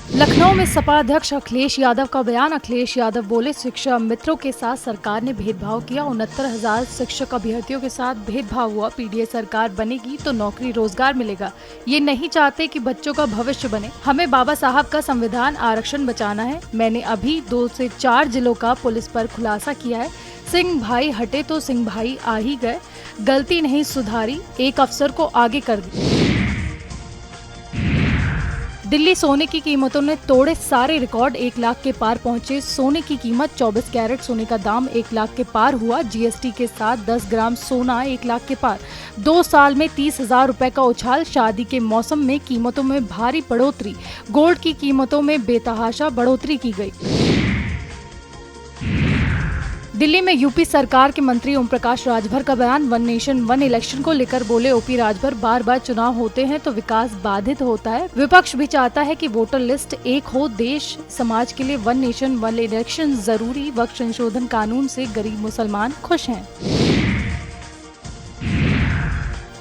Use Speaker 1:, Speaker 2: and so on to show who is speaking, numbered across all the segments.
Speaker 1: लखनऊ में सपा अध्यक्ष अखिलेश यादव का बयान। अखिलेश यादव बोले, शिक्षा मित्रों के साथ सरकार ने भेदभाव किया। 69,000 शिक्षक अभ्यर्थियों के साथ भेदभाव हुआ। पीडीए सरकार बनेगी तो नौकरी रोजगार मिलेगा। ये नहीं चाहते कि बच्चों का भविष्य बने। हमें बाबा साहब का संविधान आरक्षण बचाना है। मैंने अभी 2 से 4 जिलों का पुलिस पर खुलासा किया है। सिंह भाई हटे तो सिंह भाई आ ही गए। गलती नहीं सुधारी, एक अफसर को आगे कर दी। दिल्ली सोने की कीमतों ने तोड़े सारे रिकॉर्ड। 1 लाख के पार पहुंचे सोने की कीमत। 24 कैरेट सोने का दाम 1 लाख के पार हुआ। जीएसटी के साथ 10 ग्राम सोना 1 लाख के पार। 2 साल में 30,000 रुपए का उछाल। शादी के मौसम में कीमतों में भारी बढ़ोतरी। गोल्ड की कीमतों में बेतहाशा बढ़ोतरी की गई। दिल्ली में यूपी सरकार के मंत्री ओम प्रकाश राजभर का बयान। 1 नेशन 1 इलेक्शन को लेकर बोले ओपी राजभर, बार बार चुनाव होते हैं तो विकास बाधित होता है। विपक्ष भी चाहता है कि वोटर लिस्ट एक हो। देश समाज के लिए 1 नेशन 1 इलेक्शन जरूरी। वक्त संशोधन कानून से गरीब मुसलमान खुश हैं।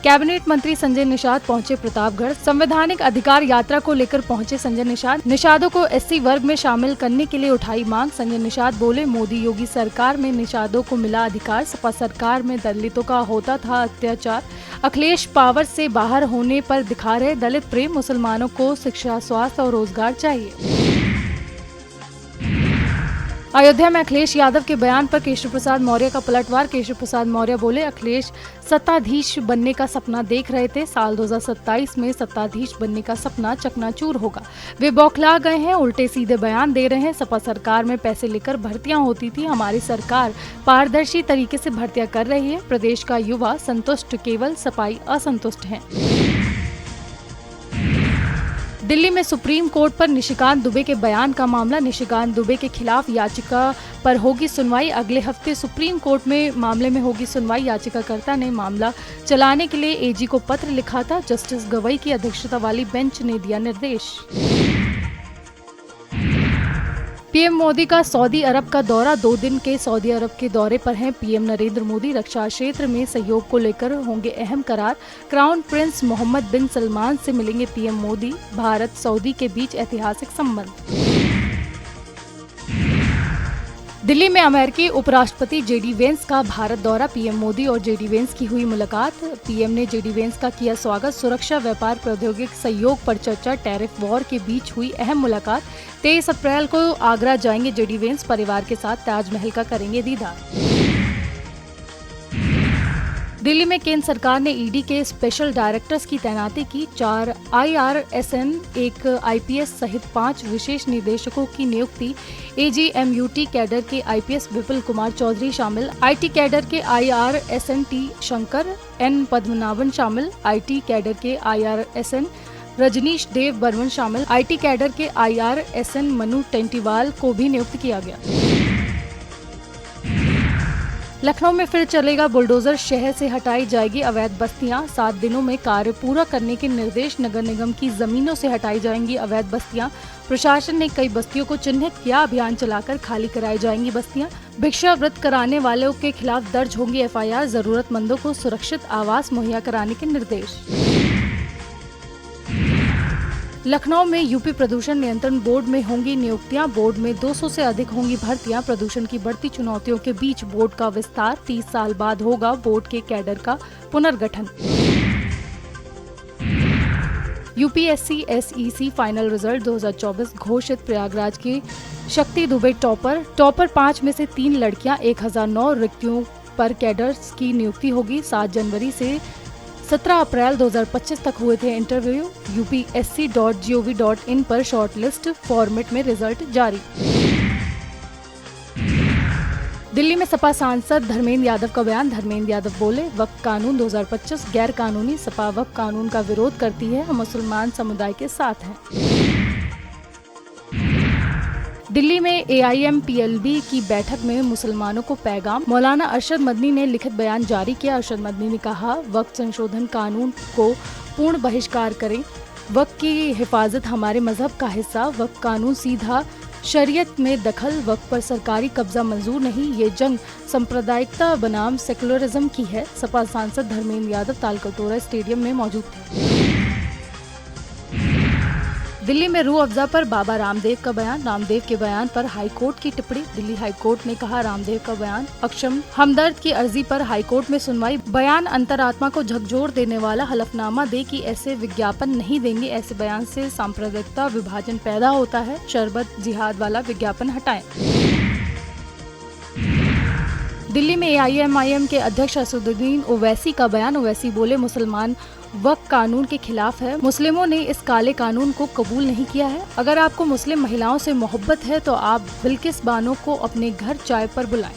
Speaker 1: कैबिनेट मंत्री संजय निषाद पहुंचे प्रतापगढ़। संवैधानिक अधिकार यात्रा को लेकर पहुंचे संजय निषाद। निषादों को एससी वर्ग में शामिल करने के लिए उठाई मांग। संजय निषाद बोले, मोदी योगी सरकार में निषादों को मिला अधिकार। सपा सरकार में दलितों का होता था अत्याचार। अखिलेश पावर से बाहर होने पर दिखा रहे दलित प्रेम। मुसलमानों को शिक्षा, स्वास्थ्य और रोजगार चाहिए। अयोध्या में अखिलेश यादव के बयान पर केशव प्रसाद मौर्य का पलटवार। केशव प्रसाद मौर्य बोले, अखिलेश सत्ताधीश बनने का सपना देख रहे थे। साल 2027 में सत्ताधीश बनने का सपना चकनाचूर होगा। वे बौखला गए हैं, उल्टे सीधे बयान दे रहे हैं। सपा सरकार में पैसे लेकर भर्तियां होती थी। हमारी सरकार पारदर्शी तरीके से भर्तियां कर रही है। प्रदेश का युवा संतुष्ट, केवल सपाई असंतुष्ट है। दिल्ली में सुप्रीम कोर्ट पर निशिकांत दुबे के बयान का मामला। निशिकांत दुबे के खिलाफ याचिका पर होगी सुनवाई। अगले हफ्ते सुप्रीम कोर्ट में मामले में होगी सुनवाई। याचिकाकर्ता ने मामला चलाने के लिए एजी को पत्र लिखा था। जस्टिस गवई की अध्यक्षता वाली बेंच ने दिया निर्देश। पीएम मोदी का सऊदी अरब का दौरा। 2 दिन के सऊदी अरब के दौरे पर हैं पीएम नरेंद्र मोदी। रक्षा क्षेत्र में सहयोग को लेकर होंगे अहम करार। क्राउन प्रिंस मोहम्मद बिन सलमान से मिलेंगे पीएम मोदी। भारत सऊदी के बीच ऐतिहासिक संबंध। दिल्ली में अमेरिकी उपराष्ट्रपति जेडी वेंस का भारत दौरा। पीएम मोदी और जेडी वेंस की हुई मुलाकात। पीएम ने जेडी वेंस का किया स्वागत। सुरक्षा, व्यापार, प्रौद्योगिक सहयोग पर चर्चा। टैरिफ वॉर के बीच हुई अहम मुलाकात। 23 अप्रैल को आगरा जाएंगे जेडी वेंस। परिवार के साथ ताजमहल का करेंगे दीदार। दिल्ली में केंद्र सरकार ने ईडी के स्पेशल डायरेक्टर्स की तैनाती की। 4 IRSN, 1 IPS सहित 5 विशेष निदेशकों की नियुक्ति। AGMUT कैडर के IPS विपुल कुमार चौधरी शामिल। IT कैडर के IRSN T Shankar N Padmanabhan शामिल। IT कैडर के IRSN रजनीश देव बर्मन शामिल। IT कैडर के IRSN मनु टेंटीवाल को भी नियुक्त किया गया। लखनऊ में फिर चलेगा बुलडोजर। शहर से हटाई जाएगी अवैध बस्तियां। 7 दिनों में कार्य पूरा करने के निर्देश। नगर निगम की जमीनों से हटाई जाएंगी अवैध बस्तियां। प्रशासन ने कई बस्तियों को चिन्हित किया। अभियान चलाकर खाली कराई जाएंगी बस्तियां। भिक्षावृत्ति कराने वालों के खिलाफ दर्ज होंगी FIR। जरूरतमंदों को सुरक्षित आवास मुहैया कराने के निर्देश। लखनऊ में यूपी प्रदूषण नियंत्रण बोर्ड में होंगी नियुक्तियां। बोर्ड में 200 से अधिक होंगी भर्तियां। प्रदूषण की बढ़ती चुनौतियों के बीच बोर्ड का विस्तार। 30 साल बाद होगा बोर्ड के कैडर का पुनर्गठन। UPSC SEC फाइनल रिजल्ट 2024 घोषित। प्रयागराज की शक्ति दुबे टॉपर 5 में से 3 लड़कियां। 1009 रिक्तियों पर कैडर्स की नियुक्ति होगी। 7 जनवरी से 17 अप्रैल 2025 तक हुए थे इंटरव्यू। upsc.gov.in पर शॉर्टलिस्ट फॉर्मेट में रिजल्ट जारी। दिल्ली में सपा सांसद धर्मेंद्र यादव का बयान। धर्मेंद्र यादव बोले, वक्फ कानून 2025 गैर कानूनी। सपा वक्फ कानून का विरोध करती है। हम मुसलमान समुदाय के साथ हैं। दिल्ली में AIMPLB की बैठक में मुसलमानों को पैगाम। मौलाना अरशद मदनी ने लिखित बयान जारी किया। अरशद मदनी ने कहा, वक्फ संशोधन कानून को पूर्ण बहिष्कार करें। वक्फ की हिफाजत हमारे मजहब का हिस्सा। वक्फ कानून सीधा शरीयत में दखल। वक्फ पर सरकारी कब्जा मंजूर नहीं। ये जंग सांप्रदायिकता बनाम सेकुलरिज्म की है। सपा सांसद धर्मेंद्र यादव तालकटोरा स्टेडियम में मौजूद थे। दिल्ली में रूह अफ़ज़ा पर बाबा रामदेव का बयान, रामदेव के बयान पर हाईकोर्ट की टिप्पणी। दिल्ली हाईकोर्ट ने कहा, रामदेव का बयान अक्षम हमदर्द की अर्जी पर हाईकोर्ट में सुनवाई। बयान अंतरात्मा को झकझोर देने वाला, हलफनामा दे कि ऐसे विज्ञापन नहीं देंगे। ऐसे बयान से सांप्रदायिकता, विभाजन पैदा होता है। शरबत जिहाद वाला विज्ञापन हटाएं। दिल्ली में AIMIM के अध्यक्ष असदुद्दीन ओवैसी का बयान। ओवैसी बोले, मुसलमान वक्फ कानून के खिलाफ है। मुस्लिमों ने इस काले कानून को कबूल नहीं किया है। अगर आपको मुस्लिम महिलाओं से मोहब्बत है तो आप बिल्किस बानो को अपने घर चाय पर बुलाएं।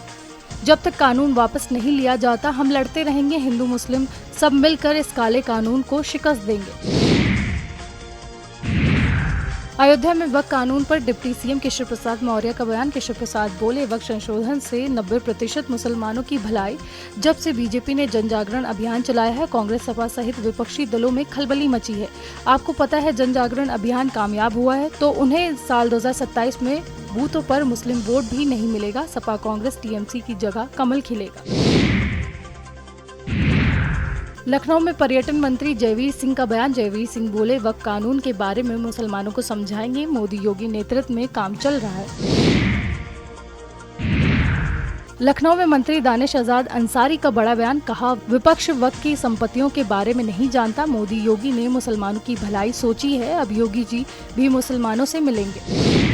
Speaker 1: जब तक कानून वापस नहीं लिया जाता, हम लड़ते रहेंगे। हिंदू मुस्लिम सब मिलकर इस काले कानून को शिकस्त देंगे। अयोध्या में वक्फ कानून पर डिप्टी CM केशव प्रसाद मौर्य का बयान। केशव प्रसाद बोले, वक्फ संशोधन से 90% मुसलमानों की भलाई। जब से बीजेपी ने जन जागरण अभियान चलाया है, कांग्रेस, सपा सहित विपक्षी दलों में खलबली मची है। आपको पता है, जन जागरण अभियान कामयाब हुआ है तो उन्हें साल 2027 में बूथों पर मुस्लिम वोट भी नहीं मिलेगा। सपा, कांग्रेस, TMC की जगह कमल खिलेगा। लखनऊ में पर्यटन मंत्री जयवीर सिंह का बयान। जयवीर सिंह बोले, वक्फ कानून के बारे में मुसलमानों को समझाएंगे। मोदी योगी नेतृत्व में काम चल रहा है। लखनऊ में मंत्री दानिश आजाद अंसारी का बड़ा बयान। कहा, विपक्ष वक्फ की संपत्तियों के बारे में नहीं जानता। मोदी योगी ने मुसलमानों की भलाई सोची है। अब योगी जी भी मुसलमानों से मिलेंगे।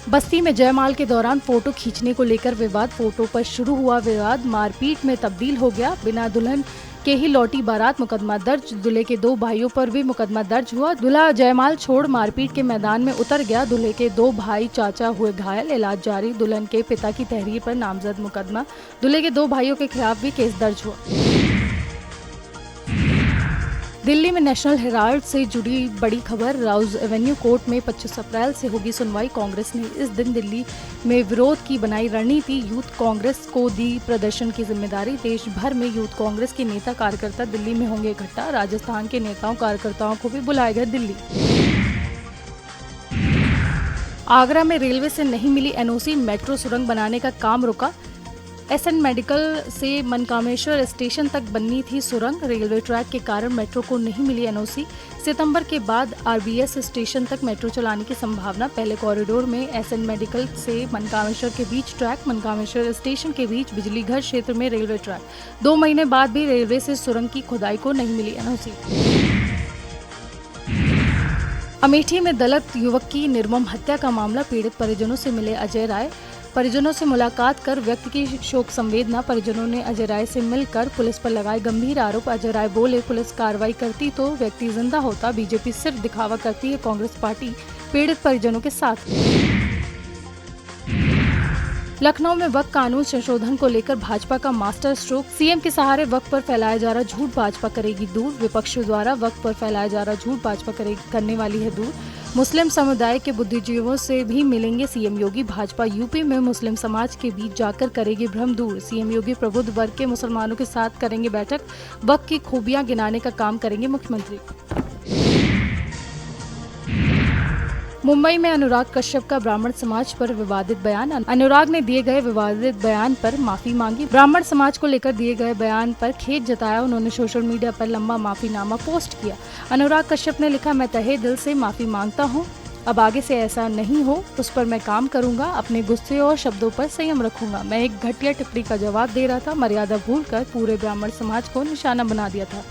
Speaker 1: बस्ती में जयमाल के दौरान फोटो खींचने को लेकर विवाद। फोटो पर शुरू हुआ विवाद मारपीट में तब्दील हो गया। बिना दुल्हन के ही लौटी बारात, मुकदमा दर्ज। दूल्हे के 2 भाइयों पर भी मुकदमा दर्ज हुआ। दूल्हा जयमाल छोड़ मारपीट के मैदान में उतर गया। दूल्हे के 2 भाई चाचा हुए घायल, इलाज जारी। दुल्हन के पिता की तहरीर पर नामजद मुकदमा। दूल्हे के 2 भाइयों के खिलाफ भी केस दर्ज हुआ। दिल्ली में नेशनल हेराल्ड से जुड़ी बड़ी खबर। राउज एवेन्यू कोर्ट में 25 अप्रैल से होगी सुनवाई। कांग्रेस ने इस दिन दिल्ली में विरोध की बनाई रणनीति। यूथ कांग्रेस को दी प्रदर्शन की जिम्मेदारी। देश भर में यूथ कांग्रेस के नेता कार्यकर्ता दिल्ली में होंगे इकट्ठा। राजस्थान के नेताओं कार्यकर्ताओं को भी बुलाया गया दिल्ली। आगरा में रेलवे से नहीं मिली NOC, मेट्रो सुरंग बनाने का काम रुका। SN मेडिकल से मनकामेश्वर स्टेशन तक बननी थी सुरंग। रेलवे ट्रैक के कारण मेट्रो को नहीं मिली NOC। सितंबर के बाद RBS स्टेशन तक मेट्रो चलाने की संभावना। पहले कॉरिडोर में SN मेडिकल से मनकामेश्वर के बीच ट्रैक, मनकामेश्वर स्टेशन के बीच बिजली घर क्षेत्र में रेलवे ट्रैक। 2 महीने बाद भी रेलवे से सुरंग की खुदाई को नहीं मिली NOC। अमेठी में दलित युवक की निर्मम हत्या का मामला। पीड़ित परिजनों से मिले अजय राय। परिजनों से मुलाकात कर व्यक्त की शोक संवेदना। परिजनों ने अजय राय से मिलकर पुलिस पर लगाए गंभीर आरोप। अजय राय बोले, पुलिस कार्रवाई करती तो व्यक्ति जिंदा होता। बीजेपी सिर्फ दिखावा करती है। कांग्रेस पार्टी पीड़ित परिजनों के साथ। लखनऊ में वक्फ कानून संशोधन को लेकर भाजपा का मास्टर स्ट्रोक। CM के सहारे वक्फ पर फैलाया जा रहा झूठ भाजपा करेगी दूर। विपक्ष द्वारा वक्फ पर फैलाया जा रहा झूठ भाजपा करने वाली है दूर। मुस्लिम समुदाय के बुद्धिजीवियों से भी मिलेंगे CM योगी। भाजपा यूपी में मुस्लिम समाज के बीच जाकर करेगी भ्रम दूर। CM योगी प्रबुद्ध वर्ग के मुसलमानों के साथ करेंगे बैठक। वक्फ की खूबियां गिनाने का काम करेंगे मुख्यमंत्री। मुंबई में अनुराग कश्यप का ब्राह्मण समाज पर विवादित बयान। अनुराग ने दिए गए विवादित बयान पर माफी मांगी। ब्राह्मण समाज को लेकर दिए गए बयान पर खेद जताया। उन्होंने सोशल मीडिया पर लंबा माफीनामा पोस्ट किया। अनुराग कश्यप ने लिखा, मैं तहे दिल से माफी मांगता हूँ। अब आगे से ऐसा नहीं हो, उस पर मैं काम करूंगा। अपने गुस्से और शब्दों पर संयम रखूंगा। मैं एक घटिया टिप्पणी का जवाब दे रहा था। मर्यादा भूलकर पूरे ब्राह्मण समाज को निशाना बना दिया था।